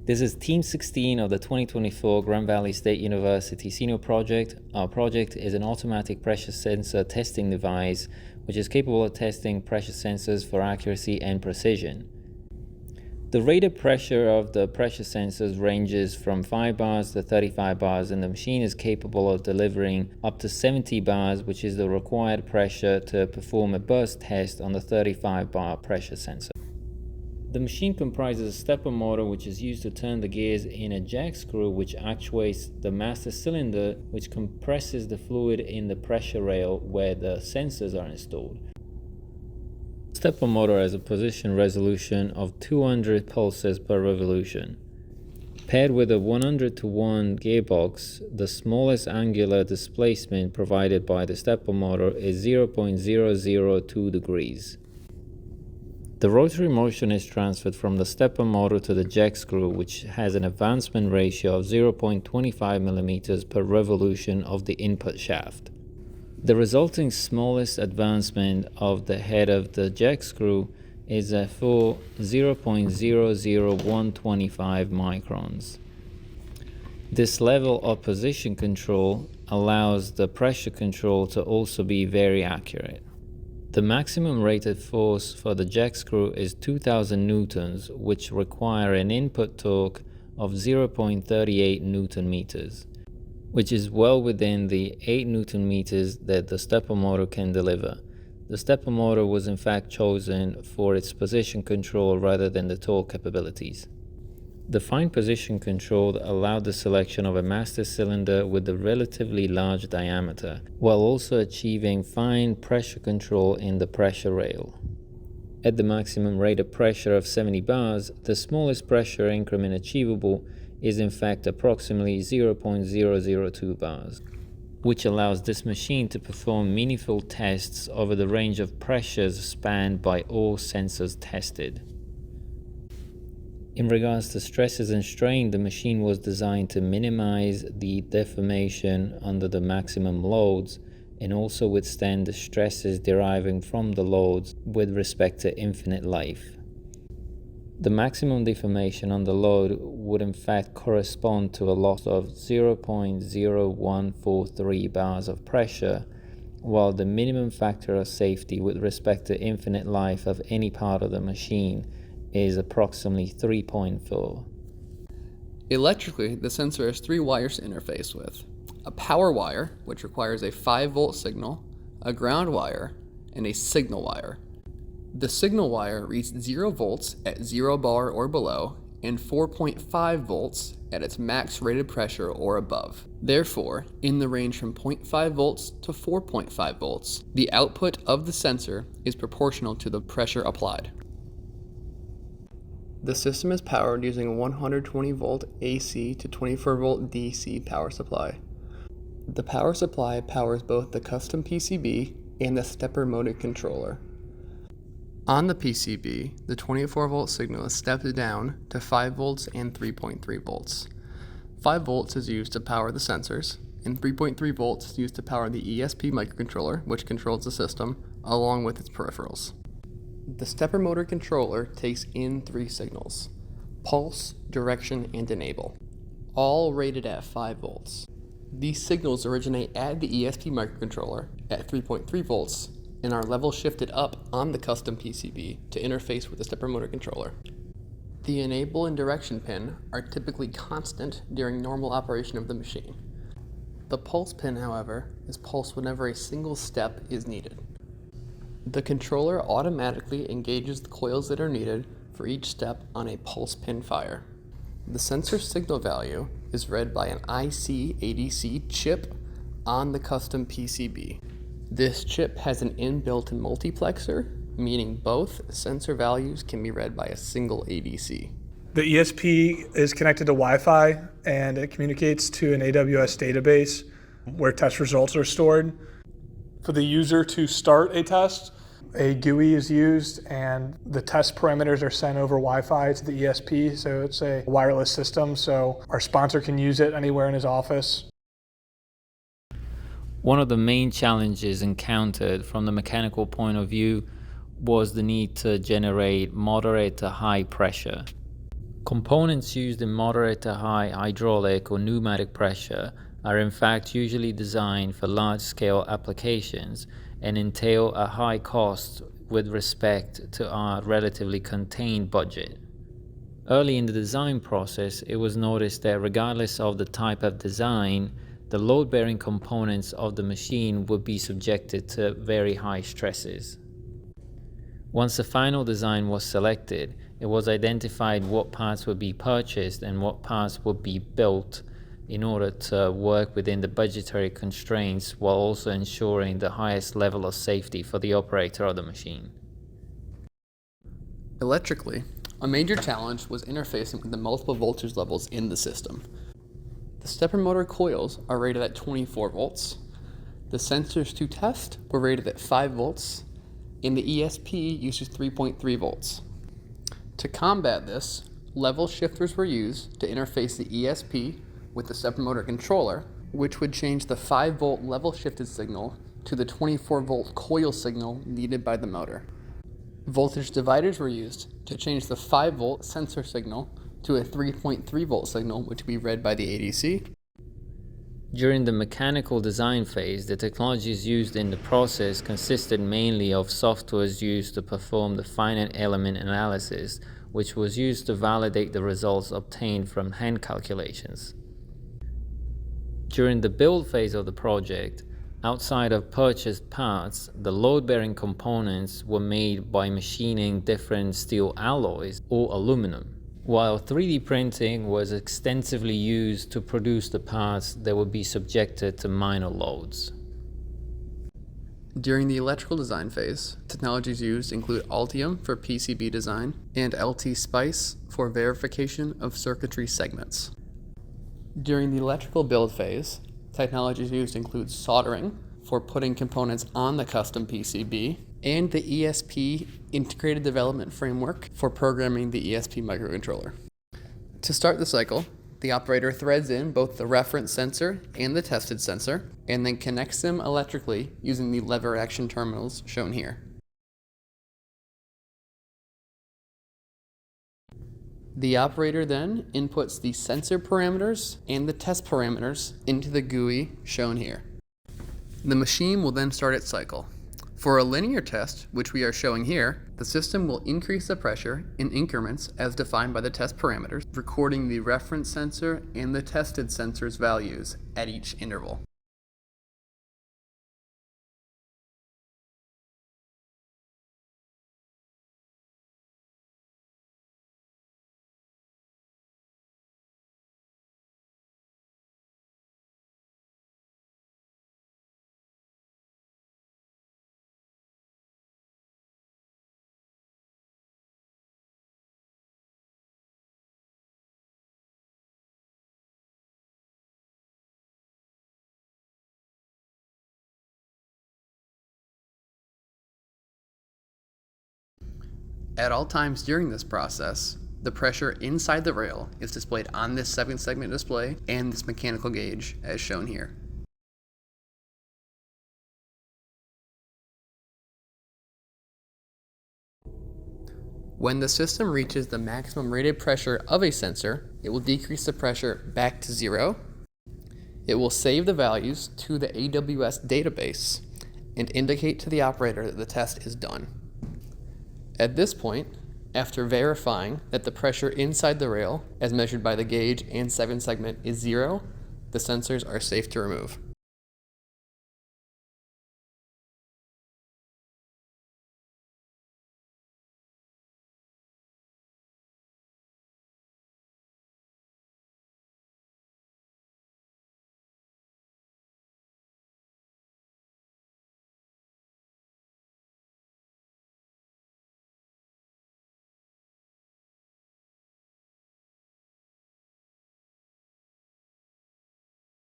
This is Team 16 of the 2024 Grand Valley State University Senior Project. Our project is an automatic pressure sensor testing device which is capable of testing pressure sensors for accuracy and precision. The rated pressure of the pressure sensors ranges from 5 bars to 35 bars, and the machine is capable of delivering up to 70 bars, which is the required pressure to perform a burst test on the 35 bar pressure sensor. The machine comprises a stepper motor which is used to turn the gears in a jack screw which actuates the master cylinder, which compresses the fluid in the pressure rail where the sensors are installed. The stepper motor has a position resolution of 200 pulses per revolution. Paired with a 100-to-1 gearbox, the smallest angular displacement provided by the stepper motor is 0.002 degrees. The rotary motion is transferred from the stepper motor to the jack screw, which has an advancement ratio of 0.25 mm per revolution of the input shaft. The resulting smallest advancement of the head of the jack screw is a full 0.00125 microns. This level of position control allows the pressure control to also be very accurate. The maximum rated force for the jack screw is 2000 newtons, which require an input torque of 0.38 newton meters, which is well within the 8 newton meters that the stepper motor can deliver. The stepper motor was in fact chosen for its position control rather than the torque capabilities. The fine position control allowed the selection of a master cylinder with a relatively large diameter, while also achieving fine pressure control in the pressure rail. At the maximum rated pressure of 70 bars, the smallest pressure increment achievable is in fact approximately 0.002 bars, which allows this machine to perform meaningful tests over the range of pressures spanned by all sensors tested. In regards to stresses and strain, the machine was designed to minimize the deformation under the maximum loads and also withstand the stresses deriving from the loads with respect to infinite life. The maximum deformation on the load would in fact correspond to a loss of 0.0143 bars of pressure, while the minimum factor of safety with respect to infinite life of any part of the machine is approximately 3.4. Electrically, the sensor has 3 wires to interface with: a power wire, which requires a 5-volt signal, a ground wire, and a signal wire. The signal wire reads 0 volts at 0 bar or below, and 4.5 volts at its max rated pressure or above. Therefore, in the range from 0.5 volts to 4.5 volts, the output of the sensor is proportional to the pressure applied. The system is powered using a 120 volt AC to 24 volt DC power supply. The power supply powers both the custom PCB and the stepper motor controller. On the PCB, the 24 volt signal is stepped down to 5 volts and 3.3 volts. 5 volts is used to power the sensors, and 3.3 volts is used to power the ESP microcontroller, which controls the system, along with its peripherals. The stepper motor controller takes in 3 signals: pulse, direction, and enable, all rated at 5 volts. These signals originate at the ESP microcontroller at 3.3 volts and are level shifted up on the custom PCB to interface with the stepper motor controller. The enable and direction pin are typically constant during normal operation of the machine. The pulse pin, however, is pulsed whenever a single step is needed. The controller automatically engages the coils that are needed for each step on a pulse pin fire. The sensor signal value is read by an IC ADC chip on the custom PCB. This chip has an inbuilt multiplexer, meaning both sensor values can be read by a single ADC. The ESP is connected to Wi-Fi and it communicates to an AWS database where test results are stored. For the user to start a test, a GUI is used and the test parameters are sent over Wi-Fi to the ESP, so it's a wireless system, so our sponsor can use it anywhere in his office. One of the main challenges encountered from the mechanical point of view was the need to generate moderate to high pressure. Components used in moderate to high hydraulic or pneumatic pressure are in fact usually designed for large-scale applications and entail a high cost with respect to our relatively contained budget. Early in the design process, it was noticed that regardless of the type of design, the load-bearing components of the machine would be subjected to very high stresses. Once the final design was selected, it was identified what parts would be purchased and what parts would be built in order to work within the budgetary constraints while also ensuring the highest level of safety for the operator of the machine. Electrically, a major challenge was interfacing with the multiple voltage levels in the system. The stepper motor coils are rated at 24 volts. The sensors to test were rated at 5 volts, and the ESP uses 3.3 volts. To combat this, level shifters were used to interface the ESP with the stepper motor controller, which would change the 5-volt level shifted signal to the 24-volt coil signal needed by the motor. Voltage dividers were used to change the 5-volt sensor signal to a 3.3-volt signal, which would be read by the ADC. During the mechanical design phase, the technologies used in the process consisted mainly of softwares used to perform the finite element analysis, which was used to validate the results obtained from hand calculations. During the build phase of the project, outside of purchased parts, the load-bearing components were made by machining different steel alloys or aluminum, while 3D printing was extensively used to produce the parts that would be subjected to minor loads. During the electrical design phase, technologies used include Altium for PCB design and LT Spice for verification of circuitry segments. During the electrical build phase, technologies used include soldering for putting components on the custom PCB and the ESP Integrated Development Framework for programming the ESP microcontroller. To start the cycle, the operator threads in both the reference sensor and the tested sensor, and then connects them electrically using the lever action terminals shown here. The operator then inputs the sensor parameters and the test parameters into the GUI shown here. The machine will then start its cycle. For a linear test, which we are showing here, the system will increase the pressure in increments as defined by the test parameters, recording the reference sensor and the tested sensor's values at each interval. At all times during this process, the pressure inside the rail is displayed on this 7-segment display and this mechanical gauge as shown here. When the system reaches the maximum rated pressure of a sensor, it will decrease the pressure back to 0. It will save the values to the AWS database and indicate to the operator that the test is done. At this point, after verifying that the pressure inside the rail, as measured by the gauge and 7-segment, is 0, the sensors are safe to remove.